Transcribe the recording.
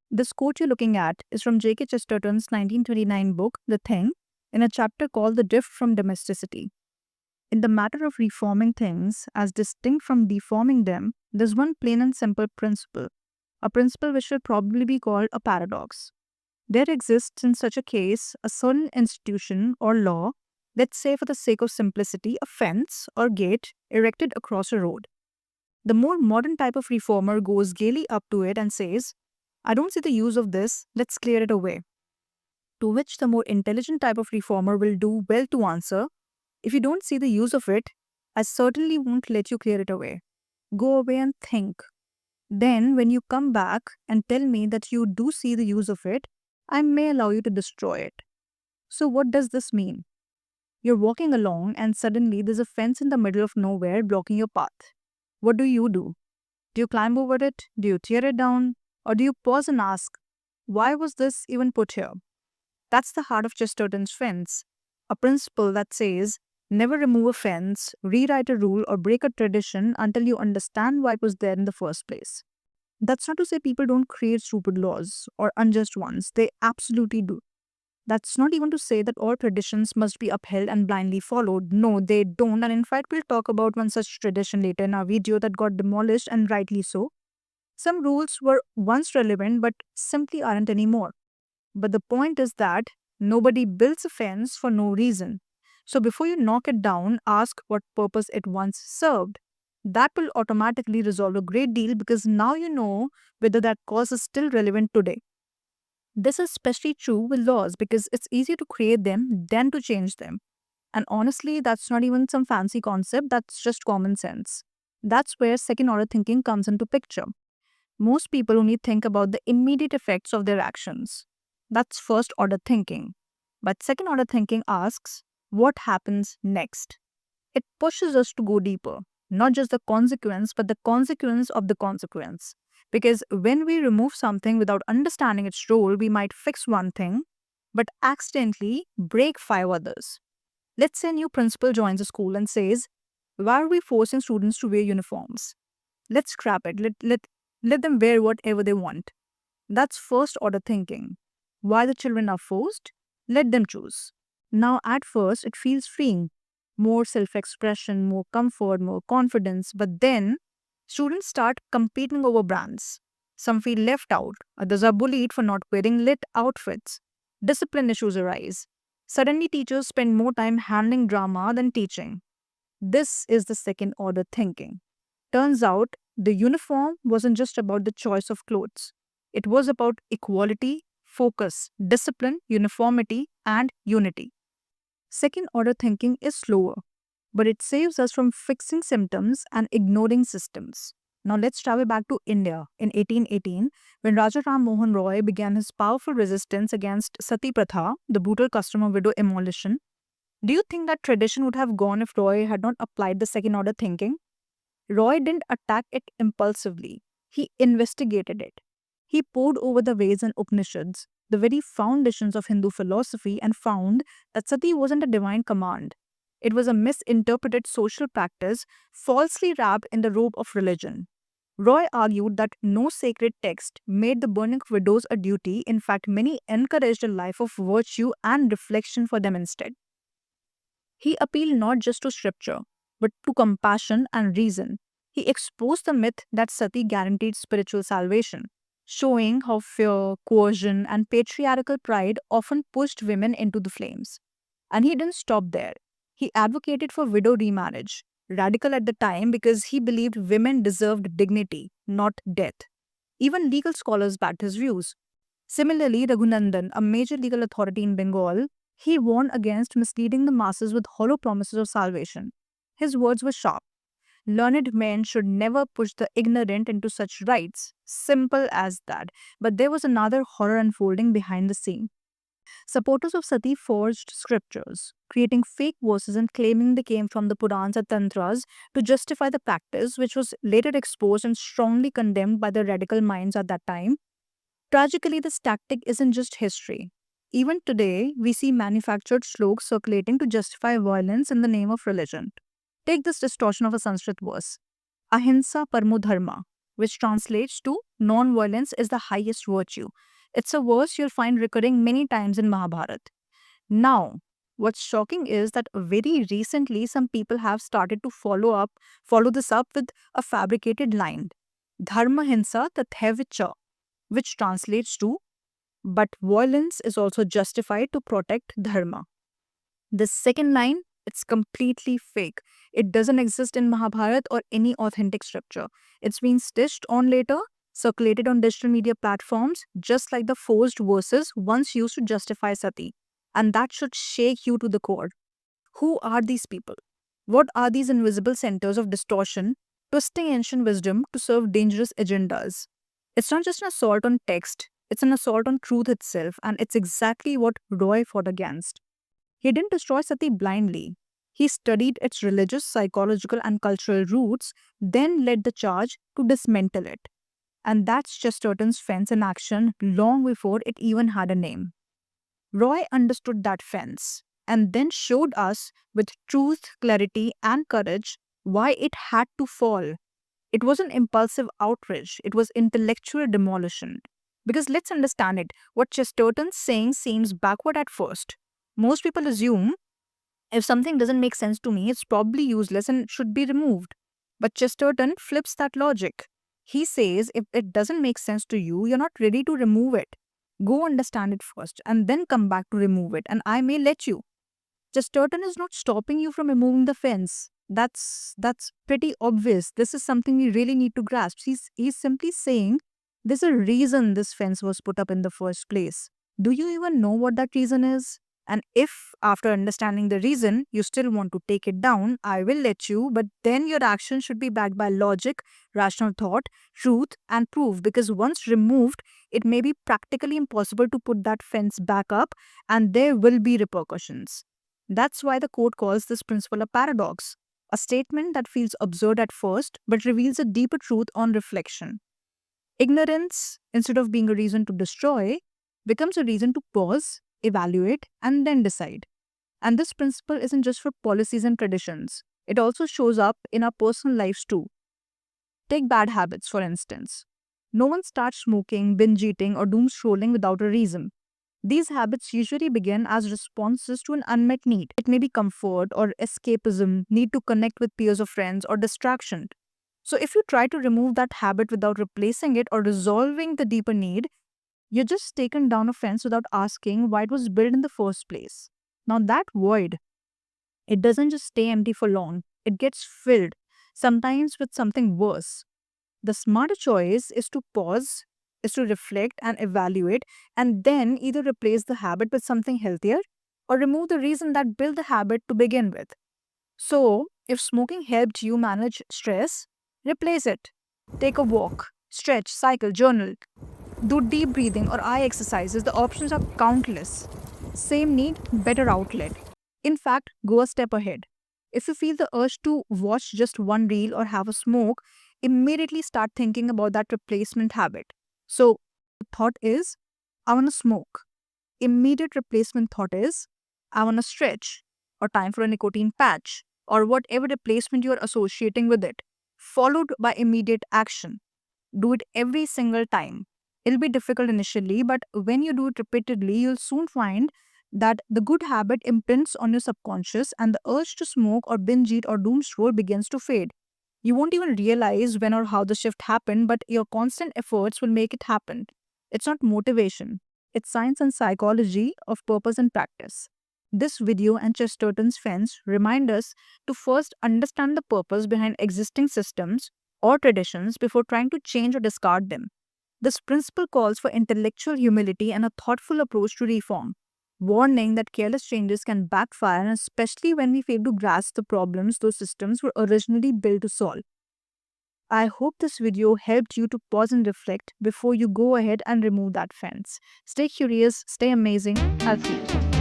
This quote you're looking at is from J.K. Chesterton's 1929 book, The Thing, in a chapter called The Drift from Domesticity. In the matter of reforming things as distinct from deforming them, there's one plain and simple principle, a principle which will probably be called a paradox. There exists in such a case a certain institution or law, let's say for the sake of simplicity, a fence or gate erected across a road. The more modern type of reformer goes gaily up to it and says, I don't see the use of this, let's clear it away. To which the more intelligent type of reformer will do well to answer, if you don't see the use of it, I certainly won't let you clear it away. Go away and think. Then, when you come back and tell me that you do see the use of it, I may allow you to destroy it. So, what does this mean? You're walking along and suddenly there's a fence in the middle of nowhere blocking your path. What do? Do you climb over it? Do you tear it down? Or do you pause and ask, why was this even put here? That's the heart of Chesterton's fence, a principle that says never remove a fence, rewrite a rule, or break a tradition until you understand why it was there in the first place. That's not to say people don't create stupid laws or unjust ones, they absolutely do. That's not even to say that all traditions must be upheld and blindly followed. No, they don't. And in fact, we'll talk about one such tradition later in our video that got demolished, and rightly so. Some rules were once relevant but simply aren't anymore. But the point is that nobody builds a fence for no reason. So before you knock it down, ask what purpose it once served. That will automatically resolve a great deal because now you know whether that cause is still relevant today. This is especially true with laws because it's easier to create them than to change them. And honestly, that's not even some fancy concept, that's just common sense. That's where second order thinking comes into picture. Most people only think about the immediate effects of their actions. That's first order thinking. But second order thinking asks, what happens next? It pushes us to go deeper, not just the consequence, but the consequence of the consequence. Because when we remove something without understanding its role, we might fix one thing, but accidentally break five others. Let's say a new principal joins a school and says, why are we forcing students to wear uniforms? Let's scrap it. Let them wear whatever they want. That's first order thinking. Why the children are forced? Let them choose. Now, at first, it feels freeing. More self expression, more comfort, more confidence. But then, students start competing over brands. Some feel left out, others are bullied for not wearing lit outfits. Discipline issues arise. Suddenly, teachers spend more time handling drama than teaching. This is the second order thinking. Turns out, the uniform wasn't just about the choice of clothes, it was about equality, focus, discipline, uniformity, and unity. Second order thinking is slower, but it saves us from fixing symptoms and ignoring systems. Now let's travel back to India in 1818 when Raja Ram Mohan Roy began his powerful resistance against Sati Pratha, the brutal custom of widow immolation. Do you think that tradition would have gone if Roy had not applied the second order thinking? Roy didn't attack it impulsively, he investigated it. He pored over the Veds and Upanishads, the very foundations of Hindu philosophy, and found that sati wasn't a divine command. It was a misinterpreted social practice falsely wrapped in the robe of religion. Roy argued that no sacred text made the burning of widows a duty. In fact, many encouraged a life of virtue and reflection for them instead. He appealed not just to scripture, but to compassion and reason. He exposed the myth that sati guaranteed spiritual salvation, showing how fear, coercion, and patriarchal pride often pushed women into the flames. And he didn't stop there. He advocated for widow remarriage, radical at the time because he believed women deserved dignity, not death. Even legal scholars backed his views. Similarly, Raghunandan, a major legal authority in Bengal, he warned against misleading the masses with hollow promises of salvation. His words were sharp. Learned men should never push the ignorant into such rites. Simple as that. But there was another horror unfolding behind the scene. Supporters of Sati forged scriptures, creating fake verses and claiming they came from the Purans and Tantras to justify the practice, which was later exposed and strongly condemned by the radical minds at that time. Tragically, this tactic isn't just history. Even today, we see manufactured sloks circulating to justify violence in the name of religion. Take this distortion of a Sanskrit verse, Ahimsa Parmo Dharma, which translates to non-violence is the highest virtue. It's a verse you'll find recurring many times in Mahabharata. Now, what's shocking is that very recently some people have started to follow this up with a fabricated line. Dharma hinsa tathaivacha, which translates to but violence is also justified to protect dharma. This second line, it's completely fake. It doesn't exist in Mahabharata or any authentic scripture. It's been stitched on later, circulated on digital media platforms, just like the forced verses once used to justify sati. And that should shake you to the core. Who are these people? What are these invisible centers of distortion, twisting ancient wisdom to serve dangerous agendas? It's not just an assault on text, it's an assault on truth itself, and it's exactly what Roy fought against. He didn't destroy Sati blindly. He studied its religious, psychological, and cultural roots, then led the charge to dismantle it. And that's Chesterton's fence in action long before it even had a name. Roy understood that fence and then showed us with truth, clarity, and courage why it had to fall. It wasn't impulsive outrage, it was intellectual demolition. Because let's understand it, what Chesterton's saying seems backward at first. Most people assume if something doesn't make sense to me, it's probably useless and should be removed. But Chesterton flips that logic. He says if it doesn't make sense to you, you're not ready to remove it. Go understand it first and then come back to remove it, and I may let you. Chesterton is not stopping you from removing the fence. That's pretty obvious. This is something we really need to grasp. He's simply saying there's a reason this fence was put up in the first place. Do you even know what that reason is? And if, after understanding the reason, you still want to take it down, I will let you, but then your action should be backed by logic, rational thought, truth, and proof. Because once removed, it may be practically impossible to put that fence back up, and there will be repercussions. That's why the quote calls this principle a paradox, a statement that feels absurd at first but reveals a deeper truth on reflection. Ignorance, instead of being a reason to destroy, becomes a reason to pause, evaluate, and then decide. And this principle isn't just for policies and traditions, it also shows up in our personal lives too. Take bad habits, for instance. No one starts smoking, binge eating, or doom scrolling without a reason. These habits usually begin as responses to an unmet need. It may be comfort or escapism, need to connect with peers or friends, or distraction. So, if you try to remove that habit without replacing it or resolving the deeper need, you're just taken down a fence without asking why it was built in the first place. Now, that void, it doesn't just stay empty for long, it gets filled, sometimes with something worse. The smarter choice is to pause, is to reflect and evaluate, and then either replace the habit with something healthier or remove the reason that built the habit to begin with. So, if smoking helped you manage stress, replace it. Take a walk, stretch, cycle, journal, do deep breathing or eye exercises. The options are countless. Same need, better outlet. In fact, go a step ahead. If you feel the urge to watch just one reel or have a smoke, immediately start thinking about that replacement habit. So, the thought is, I want to smoke. Immediate replacement thought is, I want to stretch, or time for a nicotine patch, or whatever replacement you are associating with it, followed by immediate action. Do it every single time. It'll be difficult initially, but when you do it repeatedly, you'll soon find that the good habit imprints on your subconscious and the urge to smoke or binge eat or doom scroll begins to fade. You won't even realize when or how the shift happened, but your constant efforts will make it happen. It's not motivation, it's science and psychology of purpose and practice. This video and Chesterton's fence remind us to first understand the purpose behind existing systems or traditions before trying to change or discard them. This principle calls for intellectual humility and a thoughtful approach to reform, warning that careless changes can backfire, especially when we fail to grasp the problems those systems were originally built to solve. I hope this video helped you to pause and reflect before you go ahead and remove that fence. Stay curious, stay amazing. I'll see you.